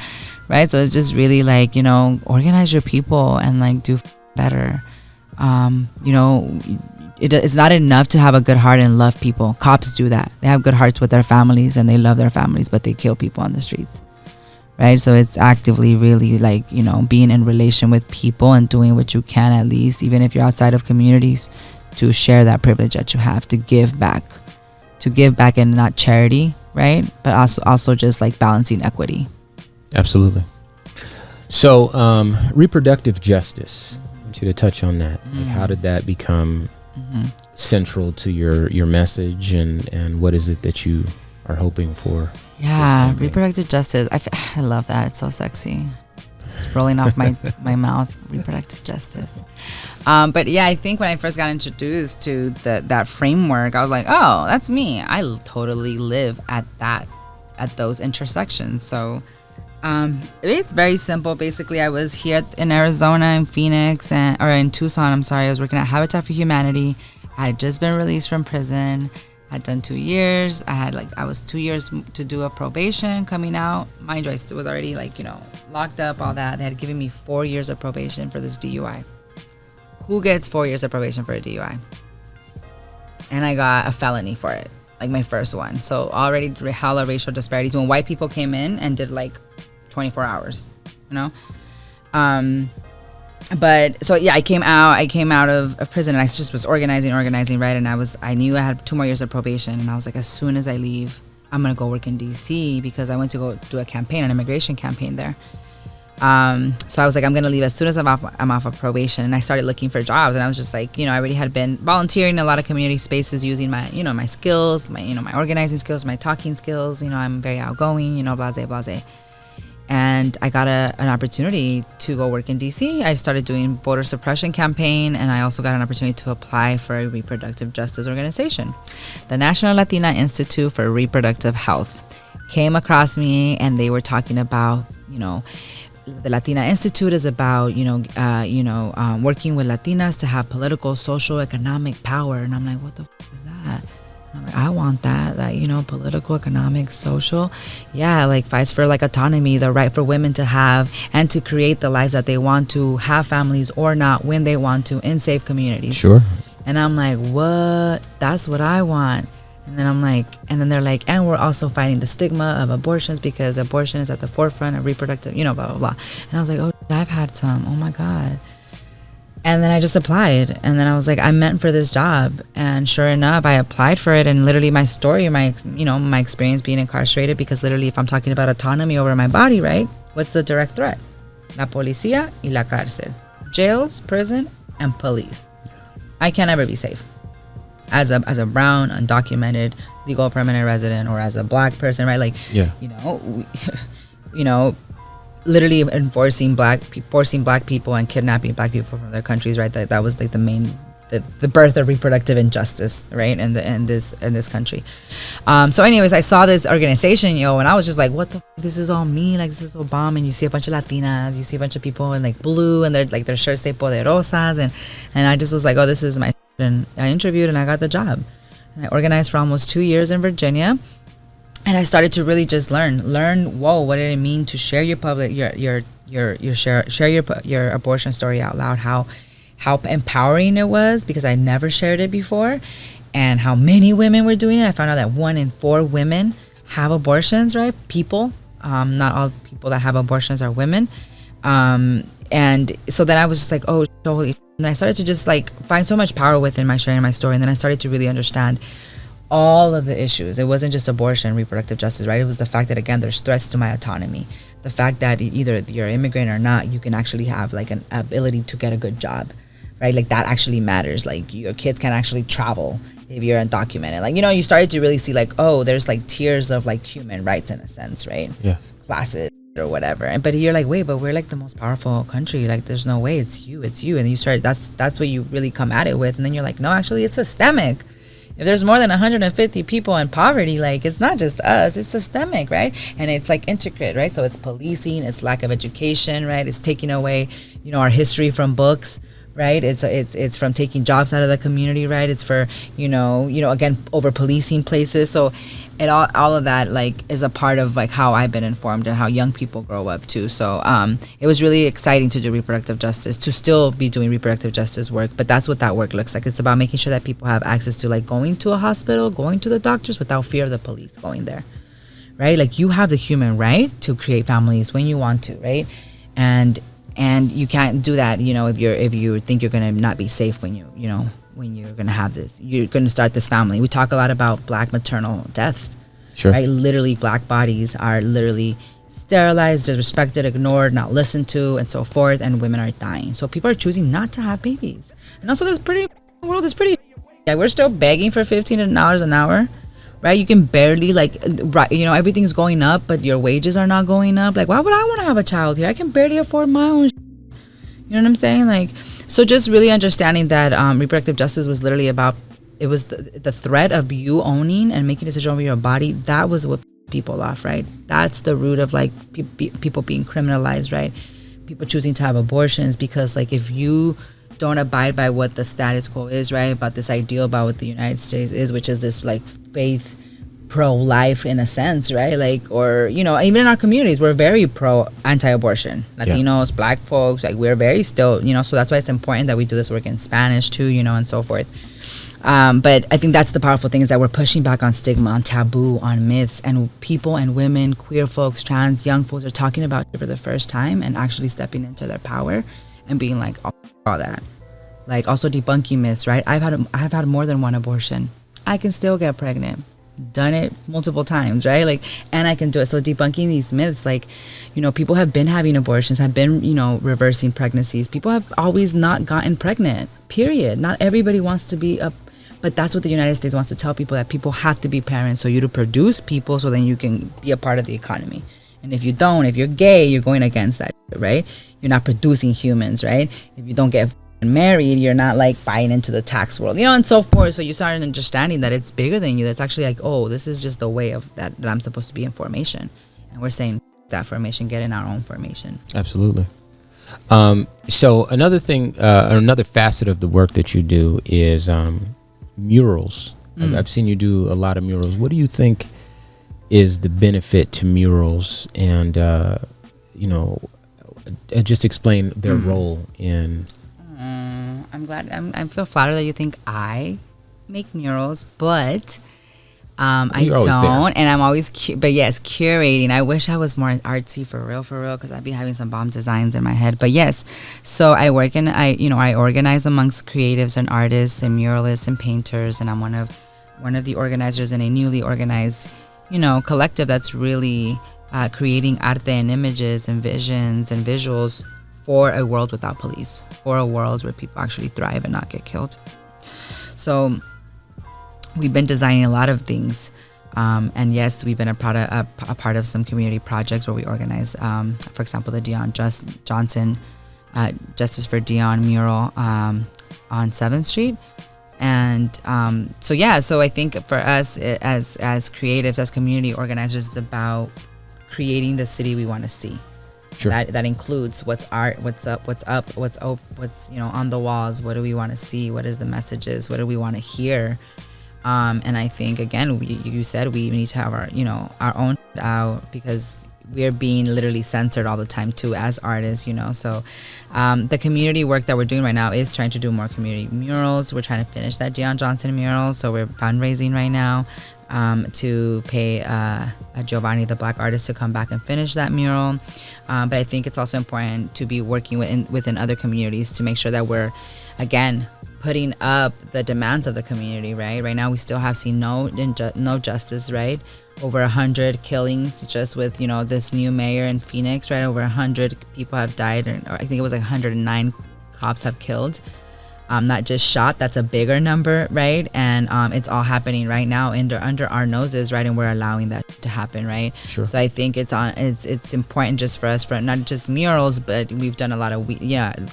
Right? So it's just really like, you know, organize your people and like do better. It's not enough to have a good heart and love people. Cops do that. They have good hearts with their families and they love their families, but they kill people on the streets, right? So it's actively really like, being in relation with people and doing what you can, at least, even if you're outside of communities, to share that privilege that you have, to give back and not charity, right? But also just like balancing equity. Absolutely. So reproductive justice, I want you to touch on that. Like, how did that become central to your message, and what is it that you are hoping for? Yeah, reproductive justice. I love that. It's so sexy. It's rolling off my mouth. Reproductive justice. But yeah, I think when I first got introduced to that framework, I was like, oh, that's me. I totally live at those intersections. So it's very simple. Basically, I was here in Arizona, in Phoenix, or in Tucson. I'm sorry. I was working at Habitat for Humanity. I had just been released from prison. I'd done 2 years. I was 2 years to do a probation coming out. Mind you, I was already locked up, all that. They had given me 4 years of probation for this DUI. Who gets 4 years of probation for a DUI? And I got a felony for it, like my first one. So already hella racial disparities. When white people came in and did 24 hours, But so yeah, I came out of prison, and I just was organizing, right? And I knew I had 2 more years of probation, and I was like, as soon as I leave, I'm gonna go work in DC, because I went to go do an immigration campaign there. So I was like, I'm gonna leave as soon as I'm off of probation, and I started looking for jobs, and I was just like, I already had been volunteering in a lot of community spaces, using my my skills, my organizing skills, my talking skills. I'm very outgoing, blase. And I got an opportunity to go work in DC. I started doing voter suppression campaign, and I also got an opportunity to apply for a reproductive justice organization. The National Latina Institute for Reproductive Health came across me, and they were talking about, the Latina Institute is about, working with Latinas to have political, social, economic power. And I'm like, what the is that? I'm like, I want that, political, economic, social. Yeah, fights for autonomy, the right for women to have and to create the lives that they want to, have families or not, when they want to, in safe communities. Sure. And I'm like, what? That's what I want. And then I'm like, and then they're like, and we're also fighting the stigma of abortions, because abortion is at the forefront of reproductive, blah, blah, blah. And I was like, oh, I've had some. Oh my God. And then I just applied, and then I was like, I'm meant for this job. And sure enough, I applied for it. And literally my story, my experience being incarcerated, because literally if I'm talking about autonomy over my body, right? What's the direct threat? La policía y la cárcel. Jails, prison, and police. I can't ever be safe. As a brown, undocumented, legal permanent resident, or as a black person, right? Literally enforcing black people and kidnapping black people from their countries, right? That was the main, the birth of reproductive injustice, right? In this country. So anyways, I saw this organization, and I was just like, what the this is all me, this is so bomb. And you see a bunch of Latinas, you see a bunch of people in blue, and they're their shirts say poderosas, and I just was like, oh, this is my. And I interviewed, and I got the job. And I organized for almost 2 years in Virginia. And I started to really just learn, what did it mean to share your your abortion story out loud, how empowering it was, because I never shared it before, and how many women were doing it. I found out that 1 in 4 women have abortions, right? People, not all people that have abortions are women. And so then I was just like, oh, totally. And I started to just find so much power within my sharing my story. And then I started to really understand all of the issues. It wasn't just abortion, reproductive justice, right? It was the fact that, again, there's threats to my autonomy. The fact that either you're an immigrant or not, you can actually have an ability to get a good job, right? That actually matters. Your kids can actually travel if you're undocumented. You started to really see there's tiers of human rights in a sense, right? Yeah. Classes or whatever. But you're like, wait, but we're the most powerful country. there's no way, it's you. And you start, that's what you really come at it with. And then you're like, no, actually it's systemic. If there's more than 150 people in poverty, it's not just us, it's systemic, right? And it's intricate, right? So it's policing, it's lack of education, right? It's taking away, our history from books, right? It's from taking jobs out of the community, right? It's for again, over policing places. So it all of that like is a part of like how I've been informed and how young people grow up too. So it was really exciting to do reproductive justice, to still be doing reproductive justice work. But that's what that work looks like. It's about making sure that people have access to like going to a hospital, going to the doctors without fear of the police going there, right? Like you have the human right to create families when you want to, right? And you can't do that, if you think you're gonna not be safe when when you're gonna have this, you're gonna start this family. We talk a lot about Black maternal deaths, Sure. right? Literally, Black bodies are literally sterilized, disrespected, ignored, not listened to, and so forth, and women are dying. So people are choosing not to have babies, and also this world is pretty. Yeah, we're still begging for $15 an hour. Right, you can barely everything's going up, but your wages are not going up. Like, why would I want to have a child here? I can barely afford my own. You know what I'm saying? Like, so just really understanding that reproductive justice was literally about, it was the threat of you owning and making a decision over your body. That was what people off, right? That's the root of like people being criminalized, right? People choosing to have abortions because like if you don't abide by what the status quo is, right, about this ideal about what the United States is, which is this like faith pro-life in a sense, right? Like, or even in our communities we're very pro anti-abortion, Latinos, Black folks, like we're very still, so that's why it's important that we do this work in Spanish too, and so forth. But I think that's the powerful thing, is that we're pushing back on stigma, on taboo, on myths, and people and women, queer folks, trans, young folks are talking about it for the first time and actually stepping into their power and being like, all that. Like also debunking myths, right? I've had more than one abortion. I can still get pregnant. Done it multiple times, right? Like, and I can do it. So debunking these myths, like, people have been having abortions, have been, reversing pregnancies. People have always not gotten pregnant, period. Not everybody wants to be but that's what the United States wants to tell people, that people have to be parents, so you to produce people so then you can be a part of the economy. And if you don't, if you're gay, you're going against that, right? You're not producing humans, right? If you don't get married, you're not like buying into the tax world, and so forth. So you start understanding that it's bigger than you. That's actually like, oh, this is just the way of that I'm supposed to be in formation. And we're saying that formation, get in our own formation. Absolutely. So another thing, another facet of the work that you do is murals. I've seen you do a lot of murals. What do you think is the benefit to murals, and just explain their role in? I'm glad. I feel flattered that you think I make murals, but I don't. And I'm always, but yes, curating. I wish I was more artsy for real, because I'd be having some bomb designs in my head. But yes, so I work in, I organize amongst creatives and artists and muralists and painters, and I'm one of the organizers in a newly organized, collective that's really creating arte and images and visions and visuals for a world without police, for a world where people actually thrive and not get killed. So we've been designing a lot of things, and yes, we've been a part of some community projects where we organize, for example, the Dion Johnson Justice for Dion mural on 7th Street. And so I think for us as creatives, as community organizers, it's about creating the city we want to see. Sure. That includes what's art, what's on the walls. What do we want to see? What is the messages? What do we want to hear? And I think, again, you said we need to have our own out, because we're being literally censored all the time too as artists, So the community work that we're doing right now is trying to do more community murals. We're trying to finish that Dion Johnson mural, so we're fundraising right now to pay Giovanni, the Black artist, to come back and finish that mural. But I think it's also important to be working within other communities to make sure that we're, again, putting up the demands of the community, right? Right now, we still have seen no justice, right? Over 100 killings just with, this new mayor in Phoenix, right? Over 100 people have died, or I think it was like 109 cops have killed. Not just shot, that's a bigger number, right? And it's all happening right now under our noses, right? And we're allowing that to happen, right? Sure. So I think it's important just for us, for not just murals, but we've done a lot of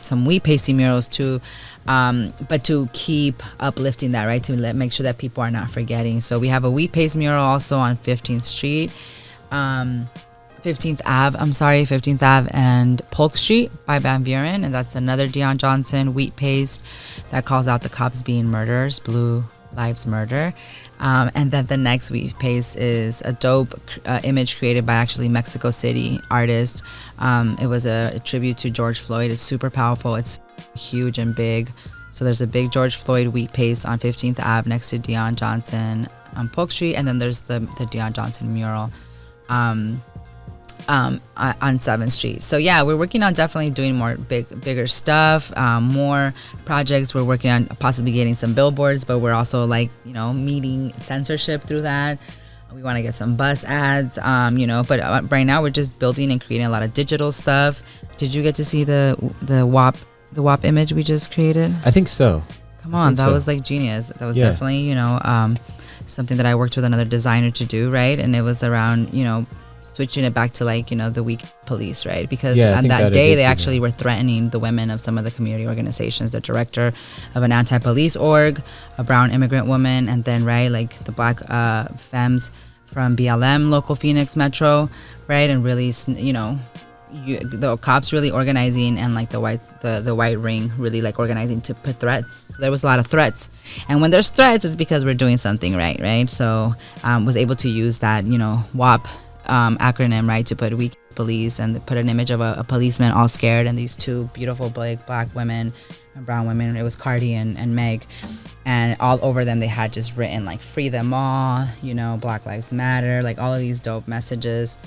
some wheat pasty murals too, but to keep uplifting that, right? To make sure that people are not forgetting. So we have a wheat paste mural also on 15th Street. 15th Ave, 15th Ave and Polk Street by Van Buren. And that's another Deion Johnson wheat paste that calls out the cops being murderers, Blue Lives Murder. And then the next wheat paste is a dope image created by actually Mexico City artist. It was a tribute to George Floyd. It's super powerful. It's huge and big. So there's a big George Floyd wheat paste on 15th Ave next to Deion Johnson on Polk Street. And then there's the Deion Johnson mural on 7th Street. So yeah, we're working on definitely doing more bigger stuff, more projects. We're working on possibly getting some billboards, but we're also meeting censorship through that. We want to get some bus ads, but right now we're just building and creating a lot of digital stuff. Did you get to see the WAP image we just created? I think so. Come on, that was like genius. That was definitely, something that I worked with another designer to do, right? And it was around, switching it back to the weak police, right? Because on that day they actually were threatening the women of some of the community organizations, the director of an anti-police org, a brown immigrant woman, and then the black femmes from BLM local Phoenix Metro, right? And really the cops really organizing, and the white ring really organizing to put threats. So there was a lot of threats, and when there's threats it's because we're doing something right? So was able to use that WAP acronym, right, to put weak police and put an image of a policeman all scared and these two beautiful black women and brown women. It was Cardi and Meg, and all over them they had just written free them all, Black Lives Matter, all of these dope messages.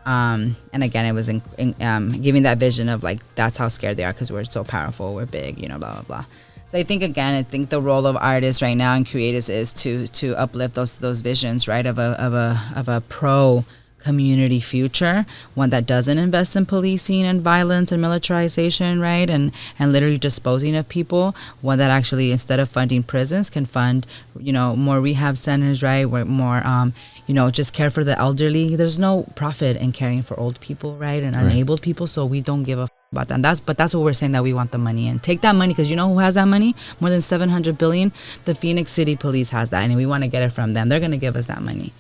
And again, it was giving that vision of that's how scared they are because we're so powerful, we're big, blah blah blah. So I think the role of artists right now and creatives is to uplift those visions, right, of a pro community future, one that doesn't invest in policing and violence and militarization, right, and literally disposing of people, one that actually, instead of funding prisons, can fund more rehab centers, right, where more just care for the elderly. There's no profit in caring for old people, right, and unabled people, so we don't give a about that. And that's what we're saying, that we want the money, and take that money, because who has that money? More than 700 billion. The Phoenix City Police has that, and we want to get it from them. They're going to give us that money.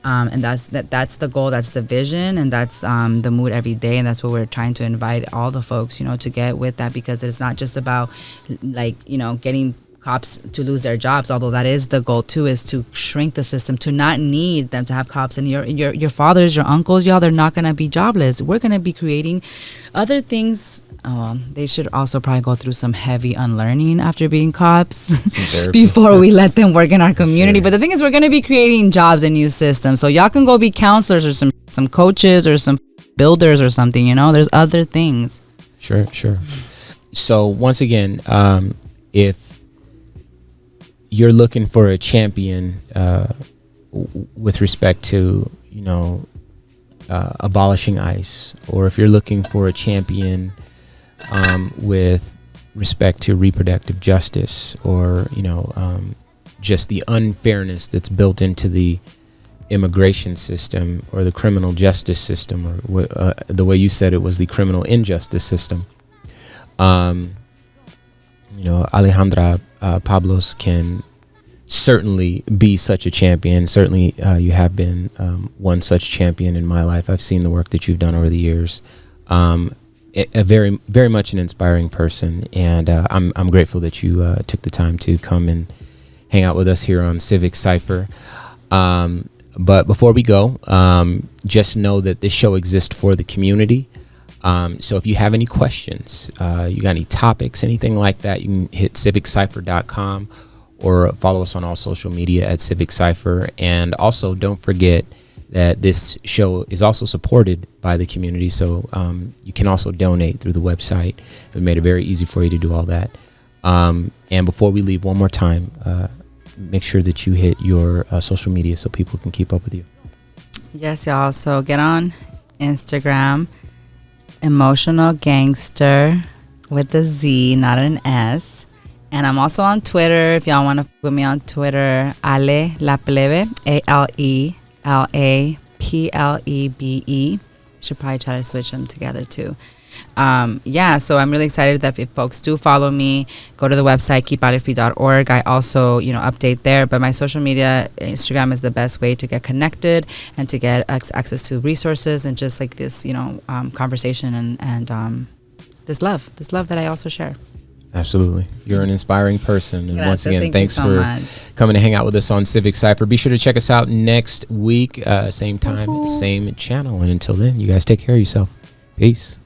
And that's the goal, that's the vision, and that's the mood every day, and that's what we're trying to invite all the folks, to get with that, because it's not just about getting cops to lose their jobs, although that is the goal too, is to shrink the system, to not need them to have cops. And your fathers, your uncles, y'all, they're not going to be jobless. We're going to be creating other things. They should also probably go through some heavy unlearning after being cops before we let them work in our community. Sure. But the thing is, we're going to be creating jobs and new systems. So y'all can go be counselors or some coaches or some builders or something, there's other things. Sure. So once again, if you're looking for a champion with respect to, abolishing ICE, or if you're looking for a champion with respect to reproductive justice, or just the unfairness that's built into the immigration system or the criminal justice system, or the way you said it was the criminal injustice system, Alejandra Pablos can certainly be such a champion. Certainly you have been one such champion in my life. I've seen the work that you've done over the years. A very, very much an inspiring person, and I'm grateful that you took the time to come and hang out with us here on Civic Cipher. But before we go, just know that this show exists for the community. So if you have any questions, you got any topics, anything like that, you can hit civiccipher.com or follow us on all social media at Civic Cipher. And also, don't forget that this show is also supported by the community, so you can also donate through the website. We made it very easy for you to do all that. And before we leave, one more time, make sure that you hit your social media so people can keep up with you. Yes, y'all. So get on Instagram, Emotional Gangster with a Z, not an S. And I'm also on Twitter. If y'all want to put me on Twitter, Ale La Plebe, ALELAPLEBE. Should probably try to switch them together too. So I'm really excited that if folks do follow me, go to the website keepbodifree.org. I also update there, but my social media, Instagram is the best way to get connected and to get access to resources and just like this conversation and this love that I also share. Absolutely. You're an inspiring person. And once again, thank thanks you so for much. coming to hang out with us on Civic Cipher. Be sure to check us out next week, same time, same channel. And until then, you guys take care of yourself. Peace.